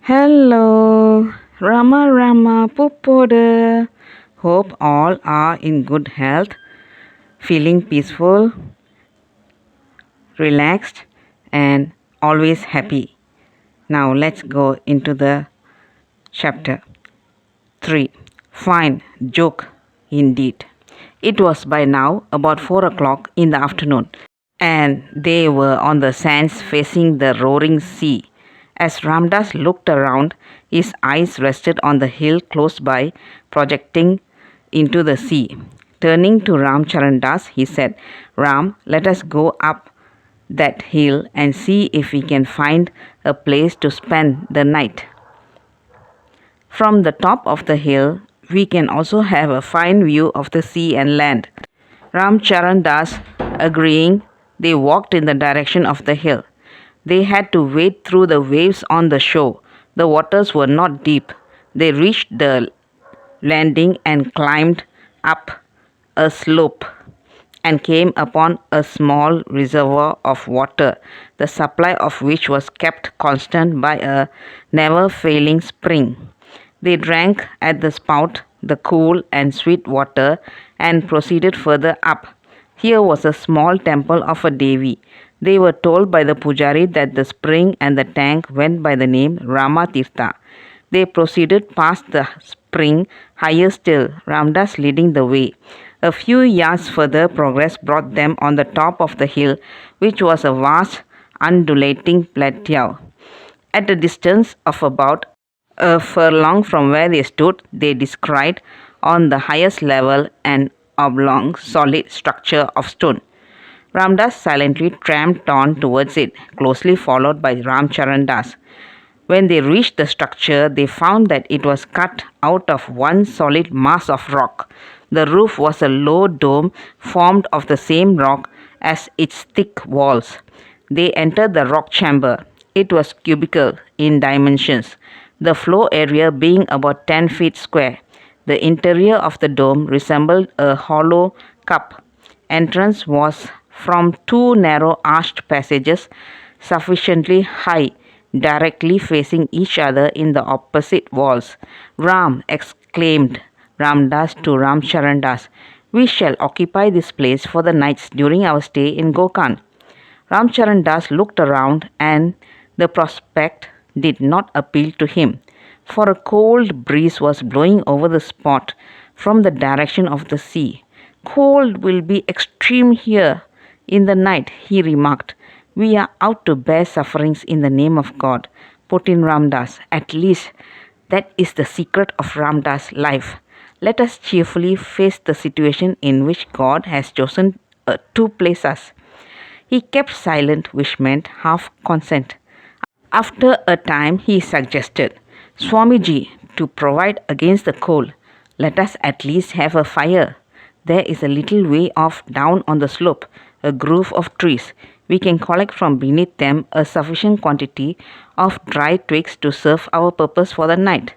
Hello, Rama Rama Pupoda. Hope all are in good health, feeling peaceful, relaxed, and always happy. Now let's go into the chapter 3. Fine joke indeed. It was by now about 4 o'clock in the afternoon, and they were on the sands facing the roaring sea. As Ramdas looked around, his eyes rested on the hill close by, projecting into the sea. Turning to Ramcharandas, he said, Ram, let us go up that hill and see if we can find a place to spend the night. From the top of the hill, we can also have a fine view of the sea and land. Ramcharandas agreeing, they walked in the direction of the hill. They had to wade through the waves on the shore. The waters were not deep. They reached the landing and climbed up a slope and came upon a small reservoir of water, the supply of which was kept constant by a never failing spring. They drank at the spout the cool and sweet water and proceeded further up. Here was a small temple of a Devi. They were told by the pujari that the spring and the tank went by the name Rama Tirtha. They proceeded past the spring, higher still, Ramdas leading the way. A few yards further progress brought them on the top of the hill, which was a vast, undulating plateau. At a distance of about a furlong from where they stood, they descried on the highest level an oblong, solid structure of stone. Ramdas silently tramped on towards it, closely followed by Ramcharandas. When they reached the structure, they found that it was cut out of one solid mass of rock. The roof was a low dome formed of the same rock as its thick walls. They entered the rock chamber. It was cubical in dimensions, the floor area being about 10 feet square. The interior of the dome resembled a hollow cup. Entrance was from two narrow arched passages sufficiently high, directly facing each other in the opposite walls. Ram, exclaimed Ramdas to Ramcharandas, we shall occupy this place for the nights during our stay in Gokarn. Ramcharandas looked around, and the prospect did not appeal to him, for a cold breeze was blowing over the spot from the direction of the sea. Cold will be extreme here in the night, he remarked. We are out to bear sufferings in the name of God, put in Ramdas. At least that is the secret of Ramdas' life. Let us cheerfully face the situation in which God has chosen to place us. He kept silent, which meant half consent. After a time, he suggested, Swamiji, to provide against the cold, let us at least have a fire. There is a little way off down on the slope, a grove of trees. We can collect from beneath them a sufficient quantity of dry twigs to serve our purpose for the night.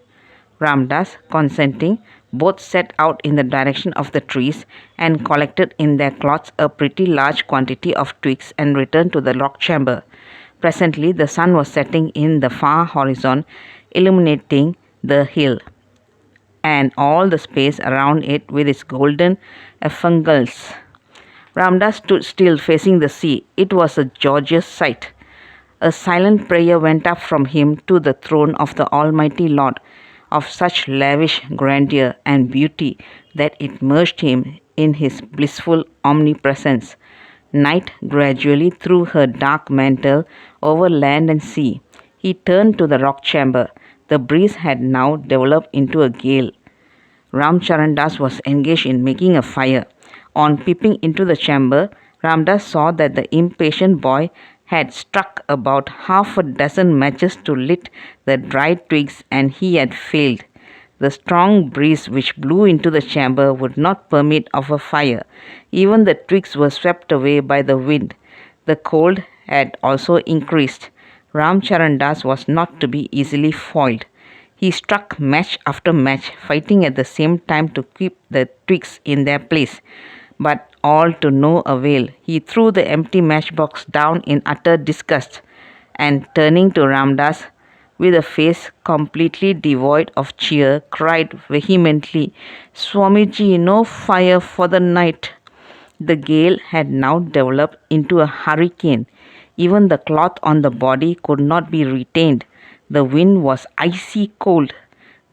Ramdas, consenting, both set out in the direction of the trees and collected in their cloths a pretty large quantity of twigs and returned to the rock chamber. Presently, the sun was setting in the far horizon, illuminating the hill and all the space around it with its golden effulgence. Ramdas stood still facing the sea. It was a gorgeous sight. A silent prayer went up from him to the throne of the Almighty Lord, of such lavish grandeur and beauty that it merged him in his blissful omnipresence. Night gradually threw her dark mantle over land and sea. He turned to the rock chamber. The breeze had now developed into a gale. Ramcharandas was engaged in making a fire. On peeping into the chamber, Ramdas saw that the impatient boy had struck about half a dozen matches to lit the dry twigs, and he had failed. The strong breeze which blew into the chamber would not permit of a fire. Even the twigs were swept away by the wind. The cold had also increased. Ramcharandas was not to be easily foiled. He struck match after match, fighting at the same time to keep the twigs in their place, but all to no avail. He threw the empty matchbox down in utter disgust, and turning to Ramdas, with a face completely devoid of cheer, cried vehemently, Swamiji, no fire for the night. The gale had now developed into a hurricane. Even the cloth on the body could not be retained. The wind was icy cold.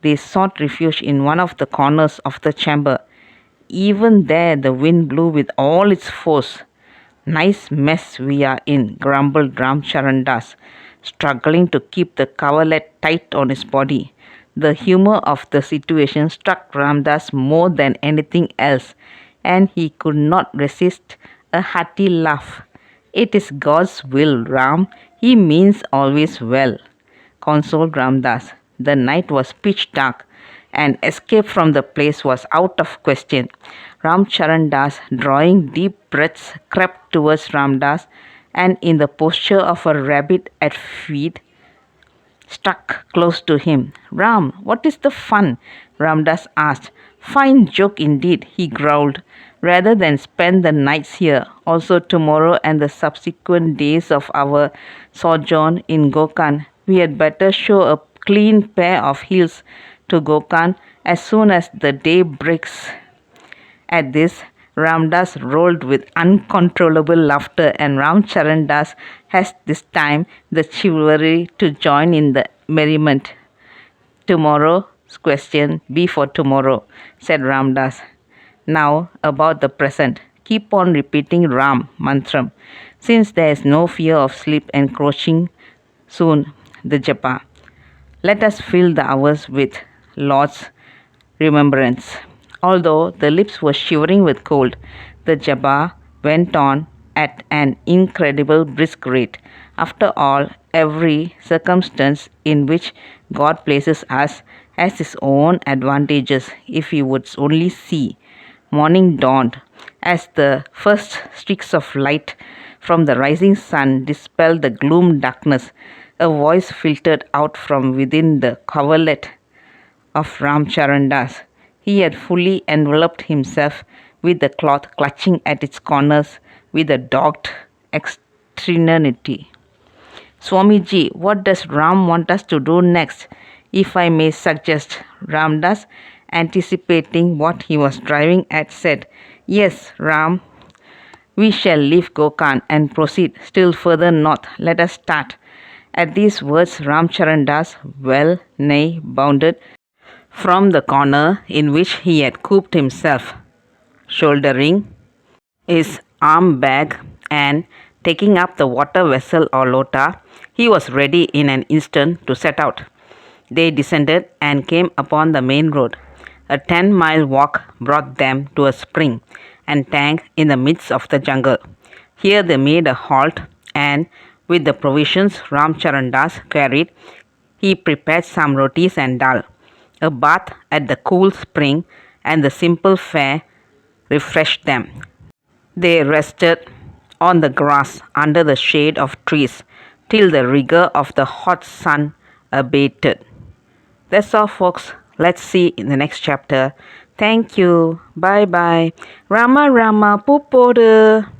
They sought refuge in one of the corners of the chamber. Even there the wind blew with all its force. Nice mess we are in, grumbled Ramcharandas, struggling to keep the coverlet tight on his body. The humor of the situation struck Ramdas more than anything else, and he could not resist a hearty laugh. It is God's will, Ram. He means always well, consoled Ramdas. The night was pitch dark, and escape from the place was out of question. Ramcharandas, drawing deep breaths, crept towards Ramdas, and in the posture of a rabbit at feed, stuck close to him. Ram, what is the fun? Ramdas asked. Fine joke indeed, he growled. Rather than spend the nights here, also tomorrow and the subsequent days of our sojourn in Gokarn, we had better show a clean pair of heels to Gokarn as soon as the day breaks. At this, Ramdas rolled with uncontrollable laughter, and Ramcharandas has this time the chivalry to join in the merriment. Tomorrow's question be for tomorrow, said Ramdas. Now about the present. Keep on repeating Ram mantram, since there is no fear of sleep encroaching soon the japa. Let us fill the hours with Lord's remembrance. Although the lips were shivering with cold, the japa went on at an incredible brisk rate. After all, every circumstance in which God places us has its own advantages if He would only see. Morning dawned. As the first streaks of light from the rising sun dispelled the gloom darkness, a voice filtered out from within the coverlet of Ramcharandas. He had fully enveloped himself with the cloth, clutching at its corners with a dogged externity. Swamiji, what does Ram want us to do next, if I may suggest? Ramdas, anticipating what he was driving at, said, Yes, Ram, we shall leave Gokarn and proceed still further north. Let us start. At these words, Ramcharandas well nigh bounded from the corner in which he had cooped himself, shouldering his arm bag and taking up the water vessel or lota. He was ready in an instant to set out. They descended and came upon the main road. A 10-mile walk brought them to a spring and tank in the midst of the jungle. Here they made a halt, and with the provisions Ramcharandas carried, he prepared some rotis and dal. A bath at the cool spring and the simple fare refreshed them. They rested on the grass under the shade of trees till the rigor of the hot sun abated. That's all, folks. Let's see in the next chapter. Thank you. Bye bye. Rama Rama Pupodu.